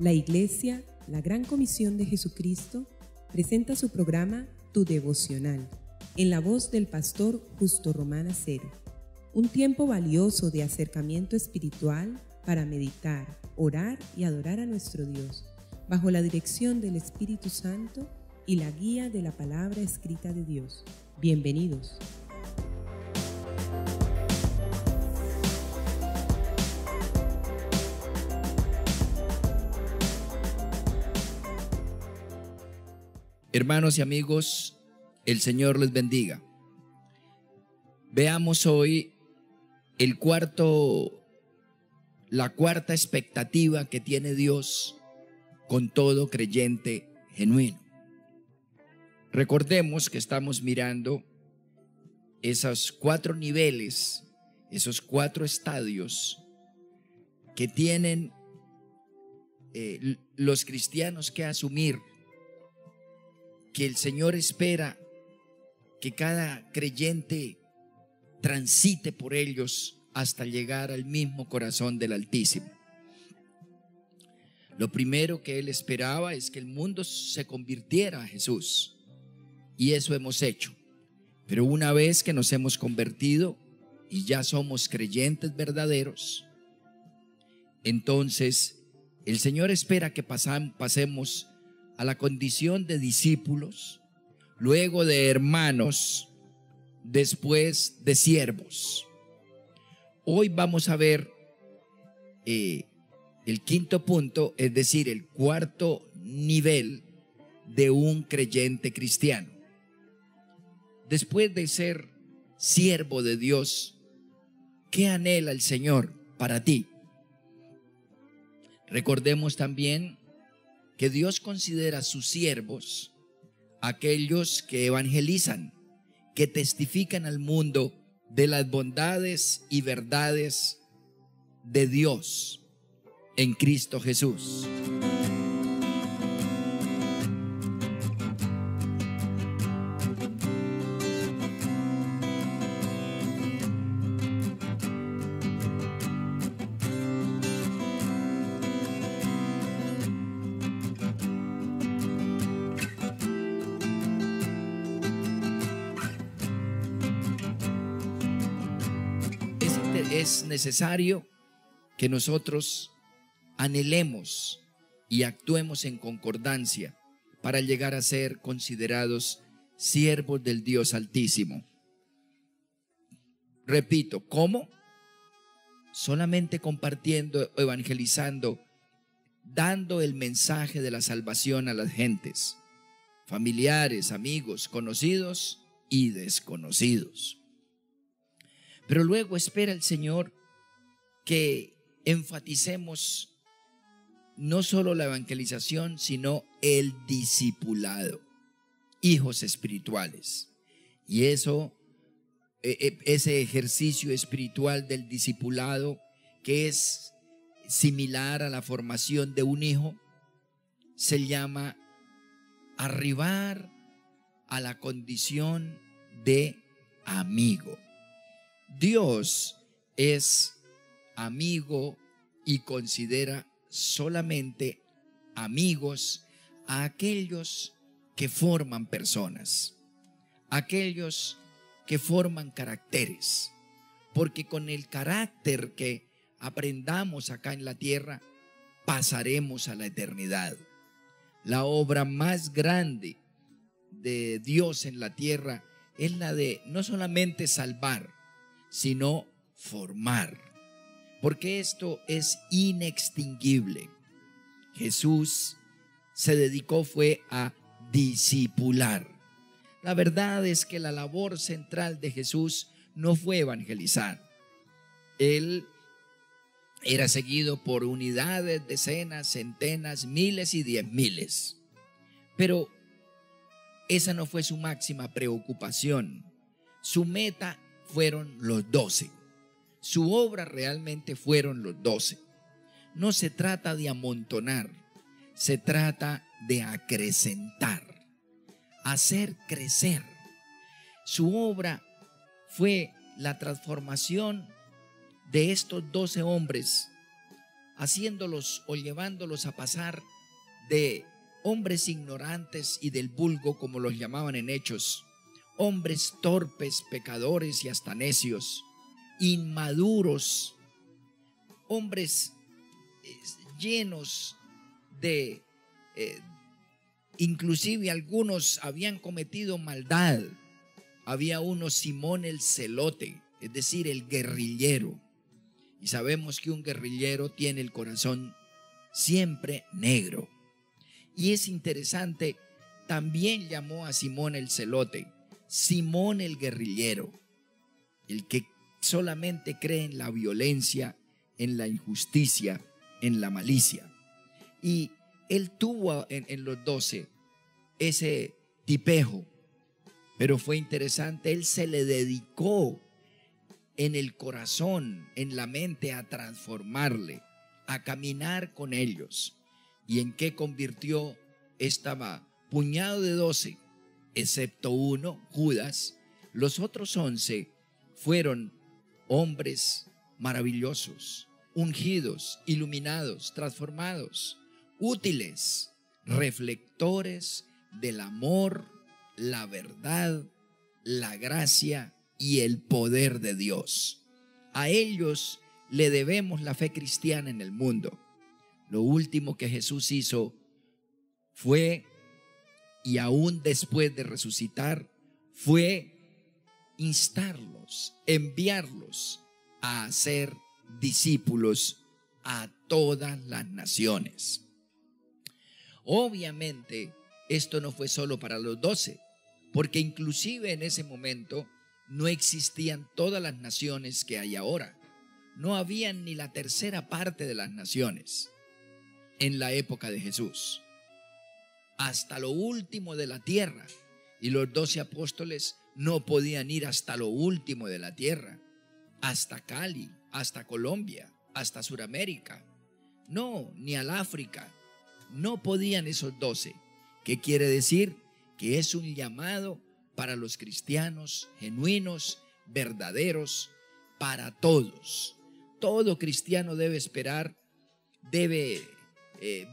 La Iglesia, la Gran Comisión de Jesucristo, presenta su programa Tu Devocional, en la voz del pastor Justo Román Acero. Un tiempo valioso de acercamiento espiritual para meditar, orar y adorar a nuestro Dios, bajo la dirección del Espíritu Santo y la guía de la palabra escrita de Dios. Bienvenidos. Hermanos y amigos, el Señor les bendiga. Veamos hoy la cuarta expectativa que tiene Dios con todo creyente genuino. Recordemos que estamos mirando esos 4 niveles, esos 4 estadios que tienen los cristianos que asumir, que el Señor espera que cada creyente transite por ellos hasta llegar al mismo corazón del Altísimo. Lo primero que Él esperaba es que el mundo se convirtiera a Jesús, y eso hemos hecho. Pero una vez que nos hemos convertido y ya somos creyentes verdaderos, entonces el Señor espera que pasemos a la condición de discípulos, luego de hermanos, después de siervos. Hoy vamos a ver el quinto punto, es decir, el cuarto nivel de un creyente cristiano. Después de ser siervo de Dios, ¿qué anhela el Señor para ti? Recordemos también que Dios considera sus siervos aquellos que evangelizan, que testifican al mundo de las bondades y verdades de Dios en Cristo Jesús. Es necesario que nosotros anhelemos y actuemos en concordancia para llegar a ser considerados siervos del Dios Altísimo. Repito, ¿cómo? Solamente compartiendo, evangelizando, dando el mensaje de la salvación a las gentes, familiares, amigos, conocidos y desconocidos. Pero luego espera el Señor que enfaticemos no solo la evangelización, sino el discipulado, hijos espirituales. Y ese ejercicio espiritual del discipulado, que es similar a la formación de un hijo, se llama arribar a la condición de amigo. Dios es amigo y considera solamente amigos a aquellos que forman personas, aquellos que forman caracteres, porque con el carácter que aprendamos acá en la tierra, pasaremos a la eternidad. La obra más grande de Dios en la tierra es la de no solamente salvar, sino formar, porque esto es inextinguible. Jesús se dedicó fue a discipular. La verdad es que la labor central de Jesús no fue evangelizar. Él era seguido por unidades, decenas, centenas, miles y 10,000. Pero esa no fue su máxima preocupación. Su meta fueron los 12. Su obra realmente fueron los 12. No se trata de amontonar, se trata de acrecentar, hacer crecer. Su obra fue la transformación de estos 12 hombres haciéndolos o llevándolos a pasar de hombres ignorantes y del vulgo, como los llamaban en Hechos, hombres torpes, pecadores y hasta necios, inmaduros, hombres llenos de, inclusive algunos habían cometido maldad. Había uno, Simón el Celote, es decir, el guerrillero. Y sabemos que un guerrillero tiene el corazón siempre negro. Y es interesante, también llamó a Simón el Celote, Simón el guerrillero, el que solamente cree en la violencia, en la injusticia, en la malicia. Y él tuvo en los 12 ese tipejo, pero fue interesante, él se le dedicó en el corazón, en la mente, a transformarle, a caminar con ellos. ¿Y en qué convirtió esta puñado de 12? Excepto uno, Judas. Los otros 11 fueron hombres maravillosos, ungidos, iluminados, transformados, útiles, reflectores del amor, la verdad, la gracia y el poder de Dios. A ellos le debemos la fe cristiana en el mundo. Lo último que Jesús hizo fue, y aún después de resucitar, fue instarlos, enviarlos a hacer discípulos a todas las naciones. Obviamente, esto no fue solo para los 12, porque inclusive en ese momento no existían todas las naciones que hay ahora. No habían ni la tercera parte de las naciones en la época de Jesús. Hasta lo último de la tierra. Y los 12 apóstoles no podían ir hasta lo último de la tierra. Hasta Cali, hasta Colombia, hasta Sudamérica. No, ni al África. No podían esos 12. ¿Qué quiere decir? Que es un llamado para los cristianos genuinos, verdaderos, para todos. Todo cristiano debe esperar, debe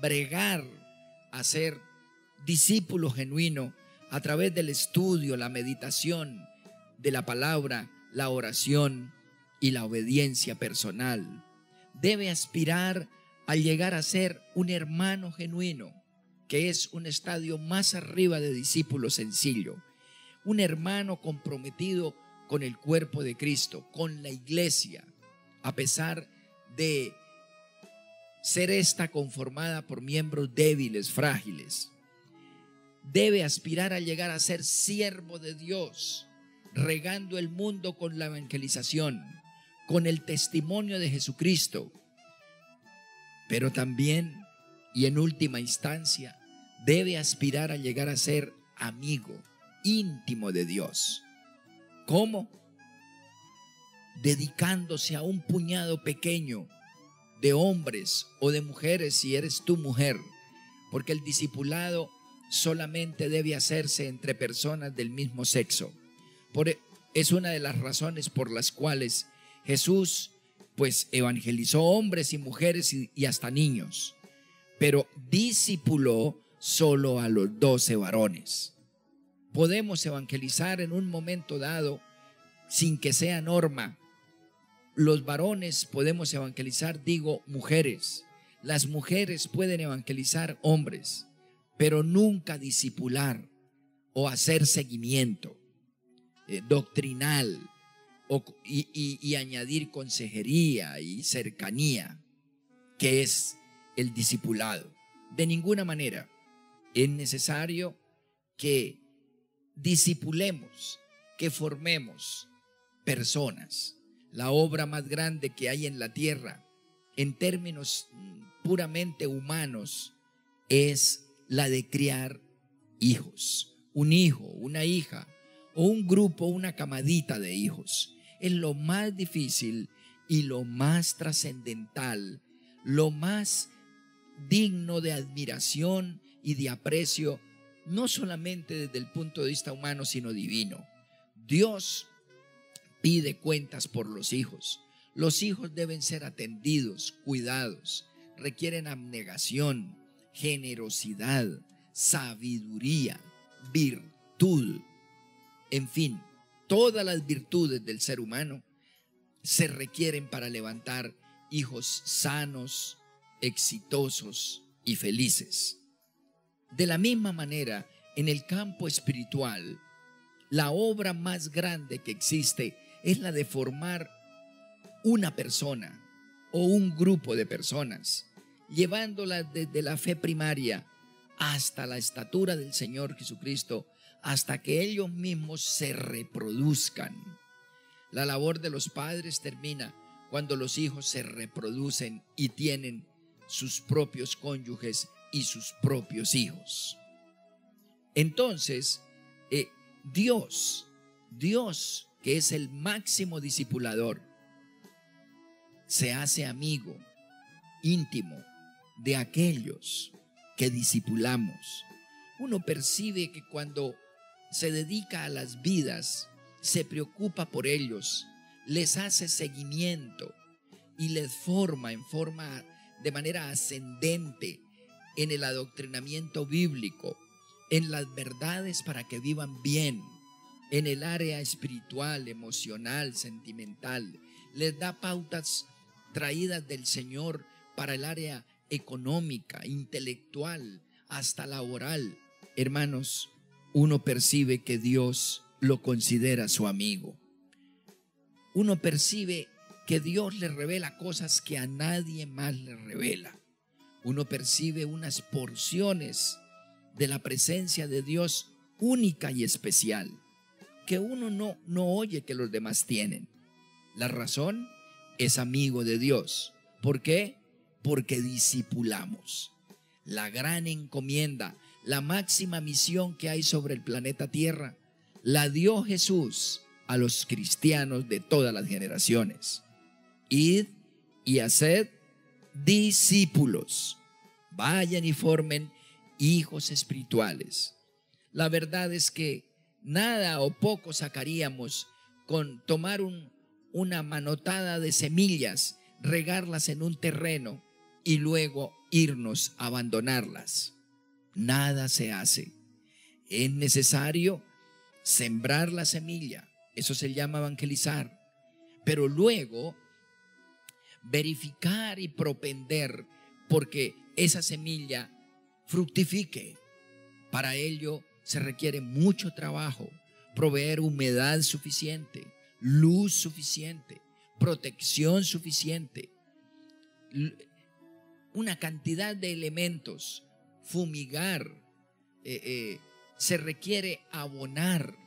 bregar a ser discípulo genuino a través del estudio, la meditación de la palabra, la oración y la obediencia personal. Debe aspirar a llegar a ser un hermano genuino, que es un estadio más arriba de discípulo sencillo. Un hermano comprometido con el cuerpo de Cristo, con la iglesia, a pesar de ser esta conformada por miembros débiles, frágiles. Debe aspirar a llegar a ser siervo de Dios, regando el mundo con la evangelización, con el testimonio de Jesucristo. Pero también, y en última instancia, debe aspirar a llegar a ser amigo íntimo de Dios. ¿Cómo? Dedicándose a un puñado pequeño de hombres o de mujeres, si eres tu mujer, porque el discipulado solamente debe hacerse entre personas del mismo sexo. Es una de las razones por las cuales Jesús pues evangelizó hombres y mujeres y hasta niños, pero discipuló solo a los 12 varones. Podemos evangelizar en un momento dado sin que sea norma. Los varones podemos evangelizar, mujeres. Las mujeres pueden evangelizar hombres, pero nunca discipular o hacer seguimiento doctrinal y añadir consejería y cercanía, que es el discipulado. De ninguna manera. Es necesario que discipulemos, que formemos personas. La obra más grande que hay en la tierra, en términos puramente humanos, es la de criar hijos. Un hijo, una hija, o un grupo, una camadita de hijos. Es lo más difícil y lo más trascendental, lo más digno de admiración y de aprecio, no solamente desde el punto de vista humano, sino divino. Dios pide cuentas por los hijos. Los hijos deben ser atendidos, cuidados. requieren abnegación, generosidad, sabiduría, virtud. En fin, todas las virtudes del ser humano se requieren para levantar hijos sanos, exitosos y felices. De la misma manera, en el campo espiritual, la obra más grande que existe es la de formar una persona o un grupo de personas, llevándolas desde la fe primaria hasta la estatura del Señor Jesucristo, hasta que ellos mismos se reproduzcan. La labor de los padres termina cuando los hijos se reproducen y tienen sus propios cónyuges y sus propios hijos. Entonces, Dios, que es el máximo discipulador, se hace amigo íntimo de aquellos que discipulamos. Uno percibe que cuando se dedica a las vidas, se preocupa por ellos, les hace seguimiento y les forma de manera ascendente en el adoctrinamiento bíblico, en las verdades para que vivan bien, en el área espiritual, emocional, sentimental. Les da pautas traídas del Señor para el área económica, intelectual, hasta laboral. Hermanos, uno percibe que Dios lo considera su amigo. Uno percibe que Dios le revela cosas que a nadie más le revela. Uno percibe unas porciones de la presencia de Dios única y especial, que uno no oye que los demás tienen. La razón es amigo de Dios. ¿Por qué? Porque discipulamos. La gran encomienda, la máxima misión que hay sobre el planeta Tierra, la dio Jesús a los cristianos de todas las generaciones. Id y haced discípulos. Vayan y formen hijos espirituales. La verdad es que nada o poco sacaríamos con tomar una manotada de semillas, regarlas en un terreno y luego irnos a abandonarlas. Nada se hace. Es necesario sembrar la semilla. Eso se llama evangelizar. Pero luego verificar y propender porque esa semilla fructifique. Para ello se requiere mucho trabajo, proveer humedad suficiente, luz suficiente, protección suficiente, una cantidad de elementos, fumigar, se requiere abonar,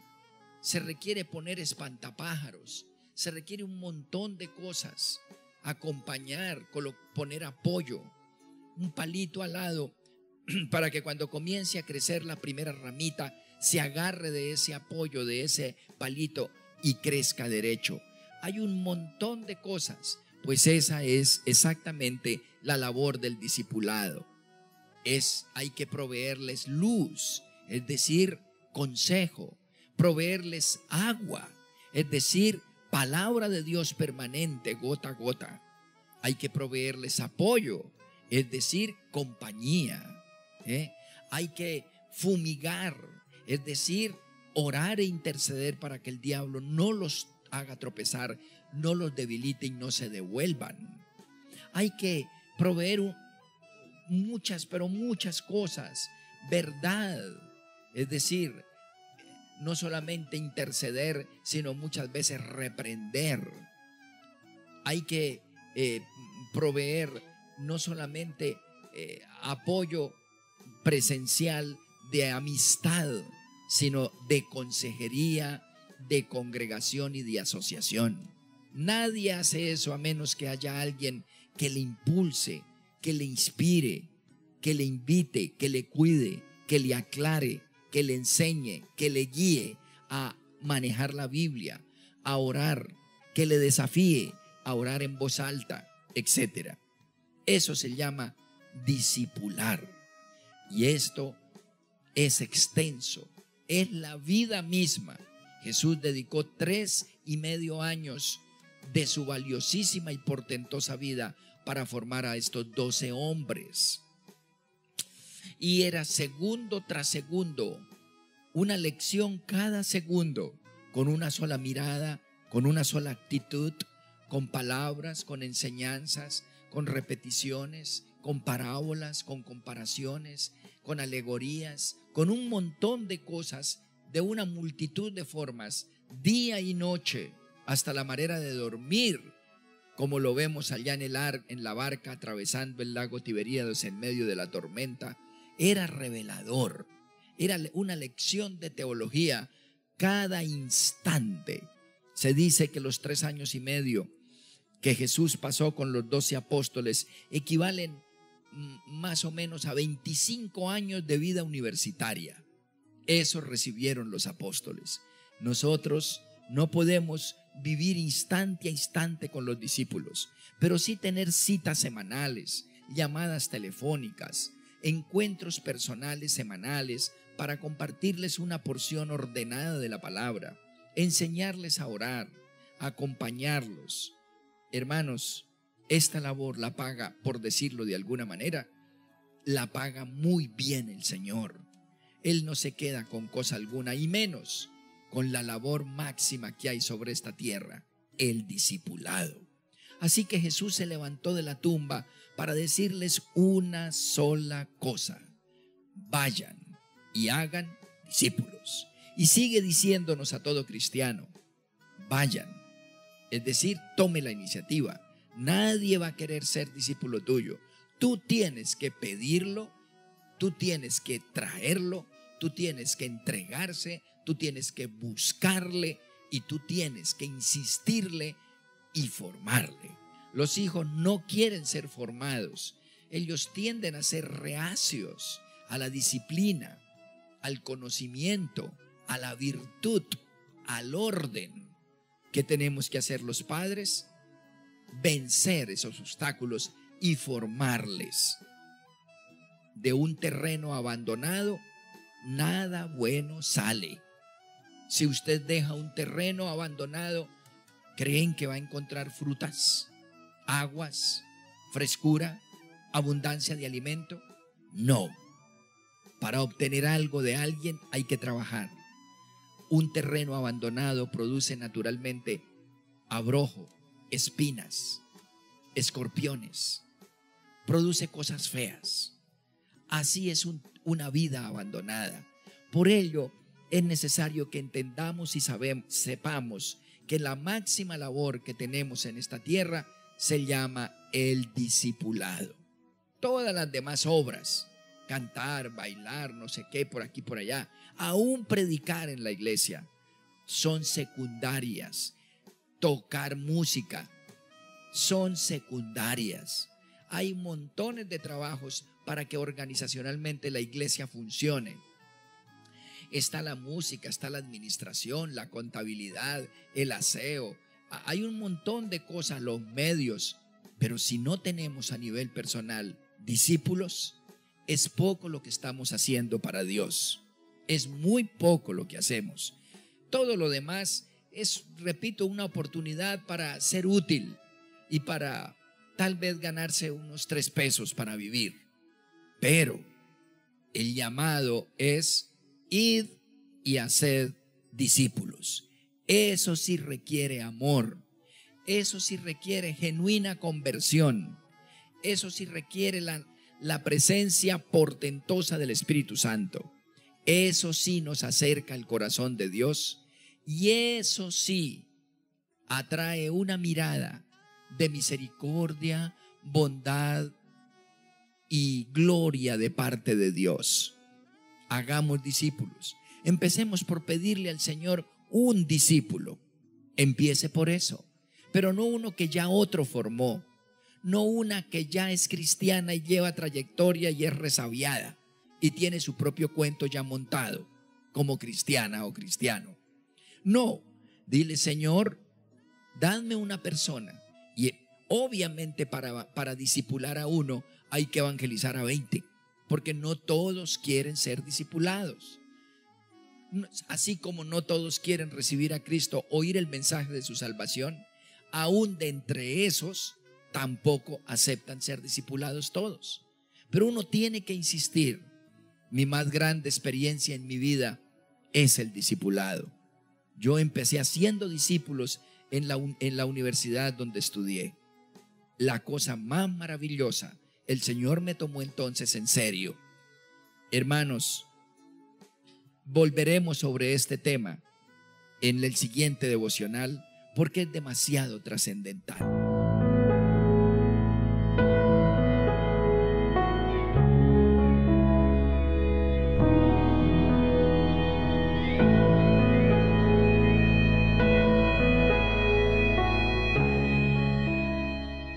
se requiere poner espantapájaros, se requiere un montón de cosas, acompañar, poner apoyo, un palito al lado para que cuando comience a crecer la primera ramita se agarre de ese apoyo, de ese palito y crezca derecho. Hay un montón de cosas, pues esa es exactamente la labor del discipulado. Hay que proveerles luz, es decir, consejo, proveerles agua, es decir, palabra de Dios permanente, gota a gota. Hay que proveerles apoyo, es decir, compañía. Hay que fumigar, es decir, orar e interceder para que el diablo no los haga tropezar, no los debilite y no se devuelvan. Hay que proveer muchas, pero muchas cosas, verdad, es decir, no solamente interceder, sino muchas veces reprender. Hay que proveer no solamente apoyo presencial de amistad, sino de consejería, de congregación y de asociación. Nadie hace eso a menos que haya alguien que le impulse, que le inspire, que le invite, que le cuide, que le aclare, que le enseñe, que le guíe a manejar la Biblia, a orar, que le desafíe a orar en voz alta, etc. Eso se llama discipular. Y esto es extenso, es la vida misma. Jesús dedicó 3,5 años de su valiosísima y portentosa vida para formar a estos 12 hombres. Y era segundo tras segundo, una lección cada segundo, con una sola mirada, con una sola actitud, con palabras, con enseñanzas, con repeticiones, con parábolas, con comparaciones, con alegorías, con un montón de cosas, de una multitud de formas, día y noche, hasta la manera de dormir, como lo vemos allá en la barca atravesando el lago Tiberíades en medio de la tormenta. Era revelador, era una lección de teología cada instante. Se dice que los 3 años y medio que Jesús pasó con los 12 apóstoles equivalen más o menos a 25 años de vida universitaria. Eso recibieron los apóstoles. Nosotros no podemos vivir instante a instante con los discípulos, pero sí tener citas semanales, llamadas telefónicas, encuentros personales semanales para compartirles una porción ordenada de la palabra, enseñarles a orar, acompañarlos. Hermanos, esta labor la paga, por decirlo de alguna manera, la paga muy bien el Señor. Él no se queda con cosa alguna, y menos con la labor máxima que hay sobre esta tierra, el discipulado. Así que Jesús se levantó de la tumba para decirles una sola cosa: vayan y hagan discípulos. Y sigue diciéndonos a todo cristiano: vayan, es decir, tome la iniciativa. Nadie va a querer ser discípulo tuyo. Tú tienes que pedirlo, tú tienes que traerlo, tú tienes que entregarse, tú tienes que buscarle y tú tienes que insistirle y formarle. Los hijos no quieren ser formados. Ellos tienden a ser reacios a la disciplina, al conocimiento, a la virtud, al orden. ¿Qué tenemos que hacer los padres? Vencer esos obstáculos y formarles. De un terreno abandonado, nada bueno sale. Si usted deja un terreno abandonado, ¿creen que va a encontrar frutas, aguas, frescura, abundancia de alimento? No. Para obtener algo de alguien hay que trabajar. Un terreno abandonado produce naturalmente abrojo, espinas, escorpiones, produce cosas feas. Así es una vida abandonada. Por ello es necesario que entendamos y sepamos que la máxima labor que tenemos en esta tierra se llama el discipulado. Todas las demás obras, cantar, bailar, no sé qué, por aquí, por allá, aún predicar en la iglesia, son secundarias. Tocar música, son secundarias. Hay montones de trabajos para que organizacionalmente la iglesia funcione. Está la música, está la administración, la contabilidad, el aseo. Hay un montón de cosas, los medios. Pero si no tenemos a nivel personal discípulos, es poco lo que estamos haciendo para Dios. Es muy poco lo que hacemos. Todo lo demás es, repito, una oportunidad para ser útil y para tal vez ganarse unos 3 pesos para vivir. Pero el llamado es: id y haced discípulos. Eso sí requiere amor. Eso sí requiere genuina conversión. Eso sí requiere la presencia portentosa del Espíritu Santo. Eso sí nos acerca al corazón de Dios. Y eso sí atrae una mirada de misericordia, bondad y gloria de parte de Dios. Hagamos discípulos. Empecemos por pedirle al Señor un discípulo. Empiece por eso, pero no uno que ya otro formó, no una que ya es cristiana y lleva trayectoria y es resabiada y tiene su propio cuento ya montado como cristiana o cristiano. No, dile: Señor, dame una persona. Y obviamente para discipular a uno hay que evangelizar a 20, porque no todos quieren ser discipulados. Así como no todos quieren recibir a Cristo, oír el mensaje de su salvación, aún de entre esos tampoco aceptan ser discipulados todos. Pero uno tiene que insistir. Mi más grande experiencia en mi vida es el discipulado. Yo empecé haciendo discípulos en la universidad donde estudié. La cosa más maravillosa, el Señor me tomó entonces en serio. Hermanos, volveremos sobre este tema en el siguiente devocional porque es demasiado trascendental.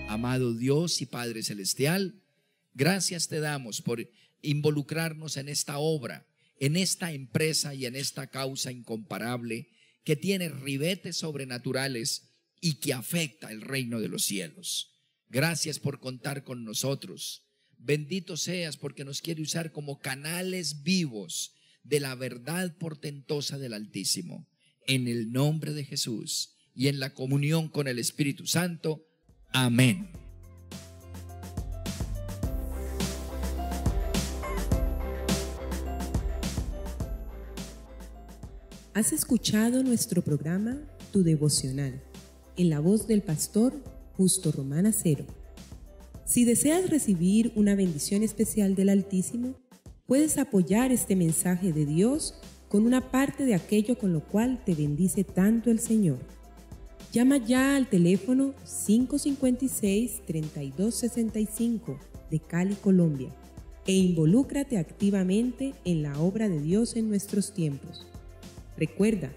Amado Dios y Padre Celestial, gracias te damos por involucrarnos en esta obra, en esta empresa y en esta causa incomparable que tiene ribetes sobrenaturales y que afecta el reino de los cielos. Gracias por contar con nosotros. Bendito seas porque nos quiere usar como canales vivos de la verdad portentosa del Altísimo. En el nombre de Jesús y en la comunión con el Espíritu Santo. Amén. Has escuchado nuestro programa Tu Devocional, en la voz del pastor Justo Román Acero. Si deseas recibir una bendición especial del Altísimo, puedes apoyar este mensaje de Dios con una parte de aquello con lo cual te bendice tanto el Señor. Llama ya al teléfono 556-3265 de Cali, Colombia, e involúcrate activamente en la obra de Dios en nuestros tiempos. Recuerda,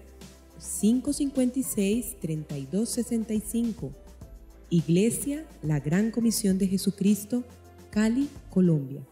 556-3265, Iglesia La Gran Comisión de Jesucristo, Cali, Colombia.